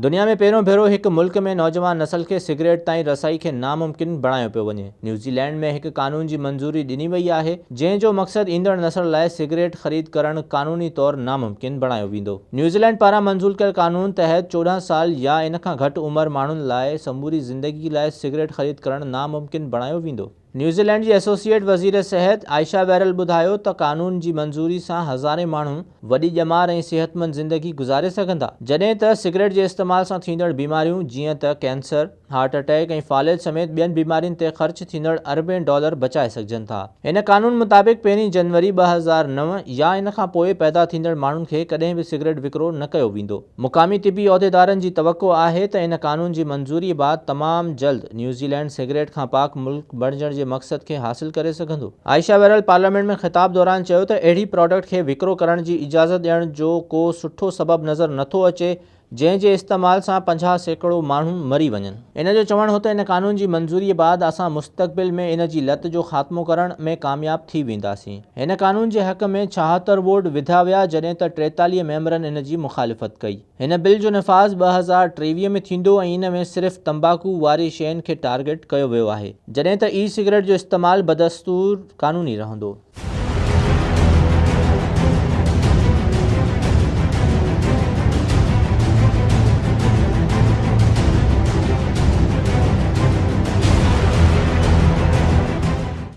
दुनिया में पहिरों भेरो एक मुल्क में नौजवान नस्ल के सिगरेट ताईं रसाई के नामुमकिन बणायो पियो वञे। न्यूज़ीलैंड में एक कानून की मंजूरी ॾिनी वई आहे जंहिंजो मक़सद ईंदड़ नस्ल लाइ सिगरेट ख़रीद करणु कानूनी तौर नामुमकिन बणायो वेंदो। न्यूज़ीलैंड पारां मंजूर कयल कानून तहत 14 साल या इन खां घटि उमिरि माण्हुनि लाइ समूरी ज़िंदगी लाइ सिगरेट ख़रीद करणु नामुमकिन बणायो वेंदो। न्यूज़ीलैंड की एसोसिएट वज़ीर सेहत आयशा बैरल ॿुधायो त कानून की मंजूरी से हज़ारे माण्हू वॾी ॼमार ऐं सेहतमंद ज़िंदगी गुज़ारे सघंदा, जॾहिं त सिगरेट के इस्तेमाल से थींदड़ बीमारियों जीअं त कैंसर, हार्ट अटैक ऐं फालिज समेत ॿियनि बीमारियुनि ते ख़र्च थींदड़ अरबें डॉलर बचाए सघजनि था। इन कानून मुताबिक़ 1 जनवरी 2009 या इन खां पोइ पैदा थींदड़ माण्हुनि खे कॾहिं भी सिगरेट विकिरो न कयो वेंदो। मुक़ामी तिबी उहिदेदारनि जी तवक़ो आहे त इन कानून की मंजूरी बाद तमाम जल्द न्यूज़ीलैंड सिगरेट खां पाक मुल्क बणजण जे मक़सद के हासिल करे सघंदो। आयशा बैरल पार्लियामेंट में खिताब दौरान चयो त अहिड़ी प्रोडक्ट के विकिरो करण की इजाज़त ॾियण जो को सुठो सबब नज़र नथो अचे जंहिंजे इस्तेमाल से 50% माण्हू मरी वञनि। इन जो चवणु हो त इन कानून की मंजूरी बाद असां मुस्तक़बिल में इन जी लत जो ख़ात्मो करण में कामयाब थी वेंदासीं। इन कानून के हक़ में 76 वोट विधा विया जॾहिं त 43 मेंबरनि इन जी मुखालिफ़त कई। इन बिल जो निफ़ाज़ 2023 में थींदो ऐं इन में सिर्फ़ तंबाकू वारी शयुनि खे टारगेट कयो वियो आहे, जॾहिं त ई सिगरेट जो इस्तेमाल बदस्तूर कानूनी रहंदो।